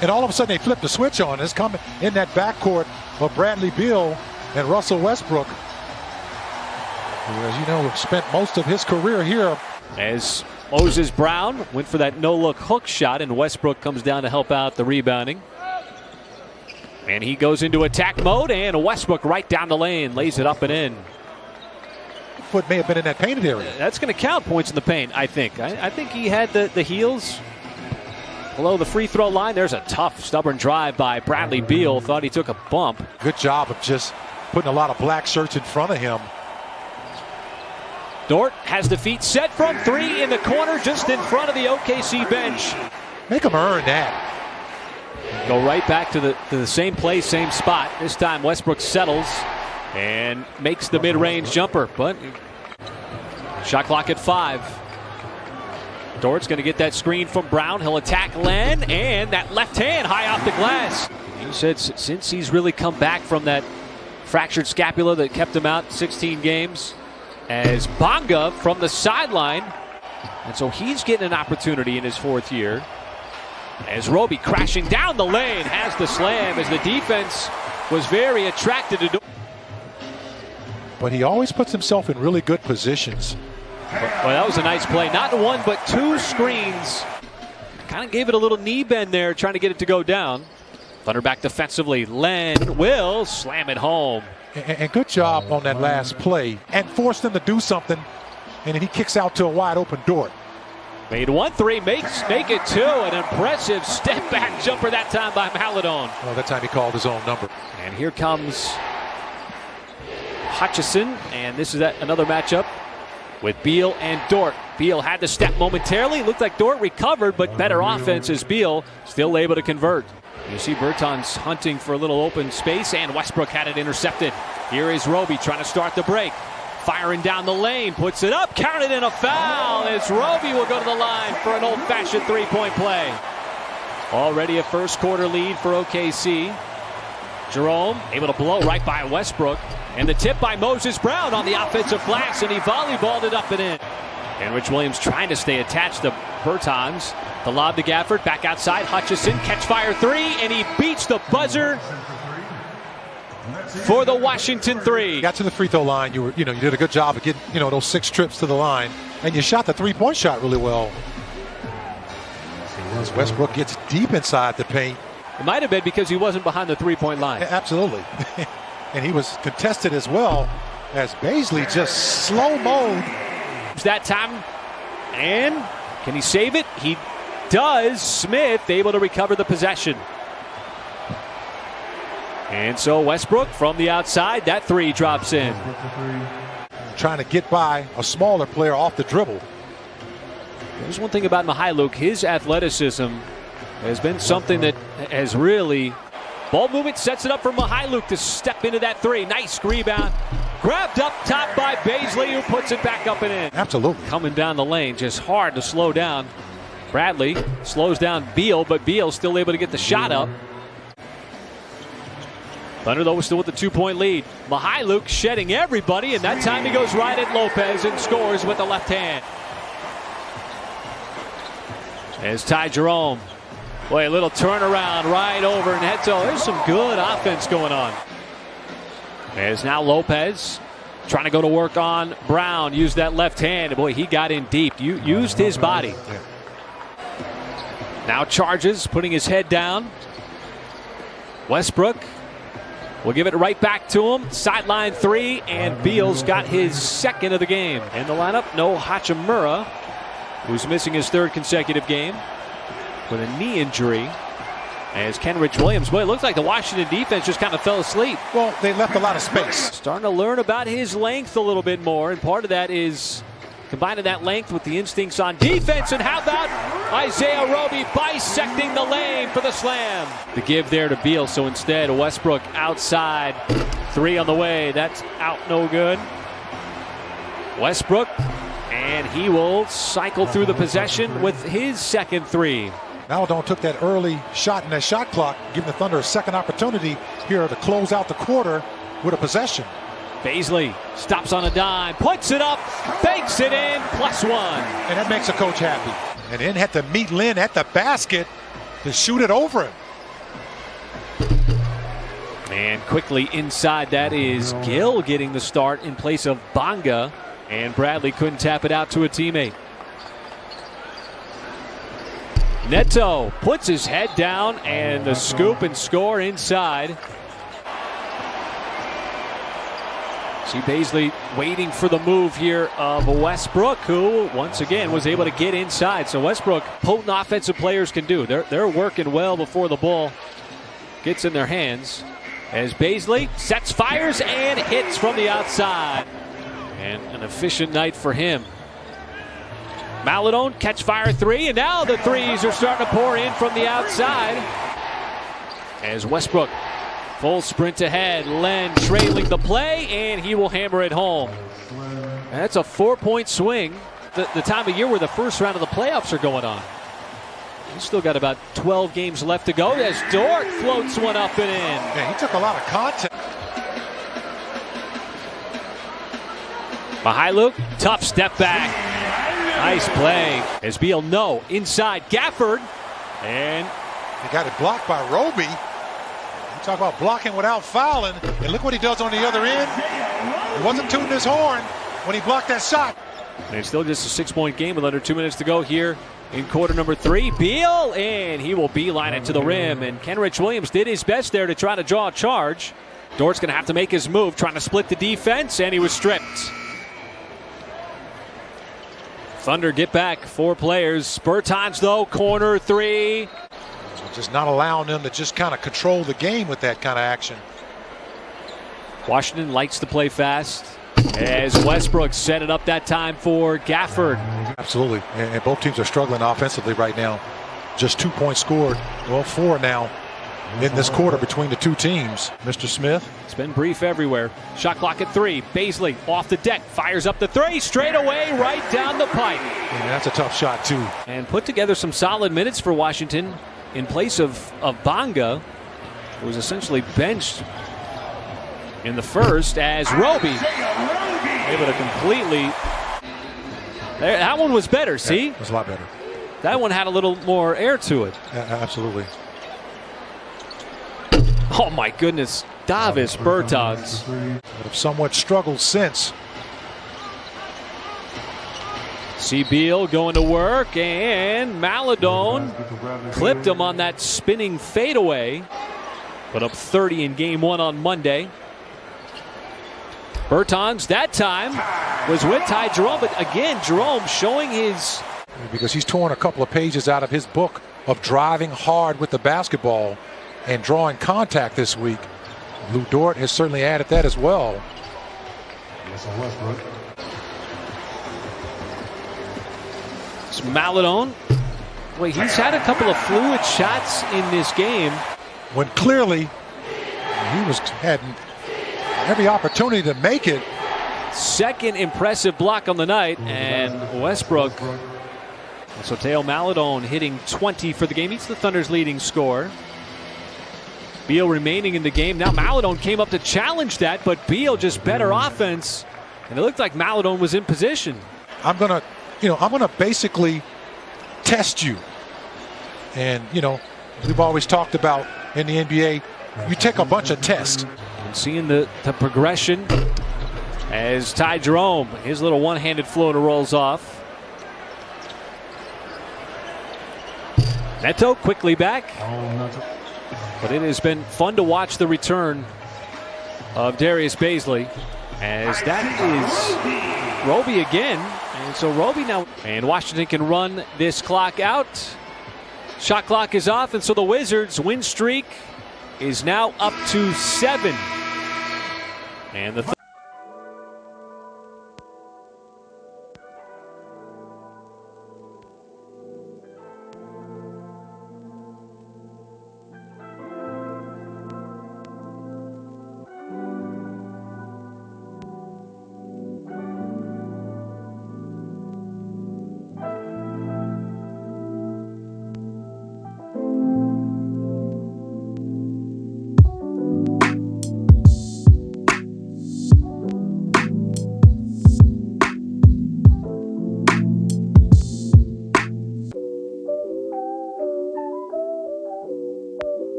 And all of a sudden they flip the switch on. It's coming in that backcourt of Bradley Beal and Russell Westbrook, who, as you know, spent most of his career here. As Moses Brown went for that no-look hook shot, and Westbrook comes down to help out the rebounding. And he goes into attack mode, and Westbrook right down the lane, lays it up and in. Foot may have been in that painted area. That's going to count points in the paint, I think. I think he had the heels below the free throw line. There's a tough, stubborn drive by Bradley Beal. Thought he took a bump. Good job of just putting a lot of black shirts in front of him. Dort has the feet set from three in the corner, just in front of the OKC bench. Make him earn that. Go right back to the same place, same spot. This time Westbrook settles and makes the mid-range jumper, but shot clock at 5. Dort's going to get that screen from Brown. He'll attack Len, and that left hand high off the glass. He said since he's really come back from that fractured scapula that kept him out 16 games, as Bonga from the sideline, and so he's getting an opportunity in his 4th year. As Roby crashing down the lane has the slam, as the defense was very attracted to. But he always puts himself in really good positions. Well, that was a nice play. Not one, but 2 screens. Kind of gave it a little knee bend there, trying to get it to go down. Thunder back defensively. Len will slam it home. And good job on that last play, and forced them to do something, and then he kicks out to a wide open Dort. Made 1-3, make it 2. An impressive step back jumper that time by Maladon. Well, that time he called his own number. And here comes Hutchison, and this is another matchup with Beal and Dort. Beal had to step momentarily. Looked like Dort recovered, but better offense as Beal still able to convert. You see Bertans hunting for a little open space, and Westbrook had it intercepted. Here is Roby trying to start the break. Firing down the lane, puts it up, counted in a foul, as Roby will go to the line for an old-fashioned three-point play. Already a first quarter lead for OKC. Jerome able to blow right by Westbrook, and the tip by Moses Brown on the offensive glass, and he volleyballed it up and in. And Rich Williams trying to stay attached to Bertans. The lob to Gafford, back outside, Hutchison, catch fire 3, and he beats the buzzer for the Washington 3. Got to the free throw line. You did a good job of getting, those 6 trips to the line, and you shot the three-point shot really well. As Westbrook gets deep inside the paint. It might have been because he wasn't behind the three-point line. Absolutely. And he was contested as well, as Baisley just slow-moed. That time, and can he save it? He does. Smith able to recover the possession. And so Westbrook from the outside, that 3 drops in. Trying to get by a smaller player off the dribble. There's one thing about Mihailuk, his athleticism has been something that has really. Ball movement sets it up for Mihailuk to step into that 3. Nice rebound. Grabbed up top by Baisley, who puts it back up and in. Absolutely. Coming down the lane, just hard to slow down. Bradley slows down Beal, but Beal still able to get the shot up. Thunder, though, was still with the 2-point lead. Mihailuk shedding everybody, and that time he goes right at Lopez and scores with the left hand. As Ty Jerome. Boy, a little turnaround right over Neto. There's some good offense going on. As now Lopez trying to go to work on Brown. Used that left hand. Boy, he got in deep. Used his body. Now charges, putting his head down. Westbrook will give it right back to him. Sideline 3, and Beal's got his 2nd of the game. In the lineup, no Hachimura, who's missing his 3rd consecutive game with a knee injury. As Kenrich Williams, boy, it looks like the Washington defense just kind of fell asleep. Well, they left a lot of space. Starting to learn about his length a little bit more, and part of that is combining that length with the instincts on defense. And how about Isaiah Roby bisecting the lane for the slam? The give there to Beal, so instead Westbrook outside. 3 on the way, that's out, no good. Westbrook, and he will cycle through the possession with his 2nd 3. Maladon took that early shot in that shot clock, giving the Thunder a 2nd opportunity here to close out the quarter with a possession. Baisley stops on a dime, puts it up, banks it in, +1. And that makes a coach happy. And then had to meet Lynn at the basket to shoot it over him. And quickly inside, that is Gill getting the start in place of Bonga. And Bradley couldn't tap it out to a teammate. Neto puts his head down and the scoop and score inside. See Baisley waiting for the move here of Westbrook, who once again was able to get inside. So Westbrook, potent offensive players can do. They're working well before the ball gets in their hands. As Baisley sets, fires, and hits from the outside. And an efficient night for him. Maladone, catch fire three, and now the threes are starting to pour in from the outside. As Westbrook, full sprint ahead, Len trailing the play, and he will hammer it home. And that's a 4-point swing. The time of year where the first round of the playoffs are going on. He's still got about 12 games left to go as Dort floats one up and in. Yeah, he took a lot of contact. Mihailuk, tough step back. Nice play. As Beal, no, inside Gafford. And he got it blocked by Roby. You talk about blocking without fouling. And look what he does on the other end. He wasn't tooting his horn when he blocked that shot. And it's still just a 6-point game with under 2 minutes to go here in quarter number 3. Beal, and he will beeline it to the rim. And Kenrich Williams did his best there to try to draw a charge. Dort's going to have to make his move, trying to split the defense, and he was stripped. Thunder get back 4 players. Bertans, though, corner 3. Just not allowing them to just kind of control the game with that kind of action. Washington likes to play fast. As Westbrook set it up that time for Gafford. Absolutely. And both teams are struggling offensively right now. Just 2 points scored. Well, 4 now in this quarter between the two teams. Mr. Smith. It's been brief everywhere. Shot clock at 3. Baisley off the deck. Fires up the 3. Straight away, right down the pipe. And that's a tough shot, too. And put together some solid minutes for Washington in place of Bonga, who was essentially benched in the first, as Roby able to completely. That one was better, see? Yeah, it was a lot better. That one had a little more air to it. Absolutely. Oh my goodness, Davis Bertans. But have somewhat struggled since. See Beal going to work, and Maladone clipped him on that spinning fadeaway. Put up 30 in game 1 on Monday. Bertans that time was with Ty Jerome, but again Jerome showing his. Because he's torn a couple of pages out of his book of driving hard with the basketball and drawing contact this week. Lou Dort has certainly added that as well. It's Maladone. Wait, he's had a couple of fluid shots in this game. When clearly he had every opportunity to make it. Second impressive block on the night, and Westbrook. So Teo Maladone hitting 20 for the game. He's the Thunder's leading scorer. Beal remaining in the game. Now Maladone came up to challenge that, but Beal just better offense. And it looked like Maladone was in position. I'm gonna basically test you. And we've always talked about in the NBA, you take a bunch of tests. And seeing the progression as Ty Jerome, his little one-handed floater rolls off. Neto quickly back. But it has been fun to watch the return of Darius Baisley, as that is Roby again. And so Roby now, and Washington can run this clock out. Shot clock is off, and so the Wizards' win streak is now up to 7. And the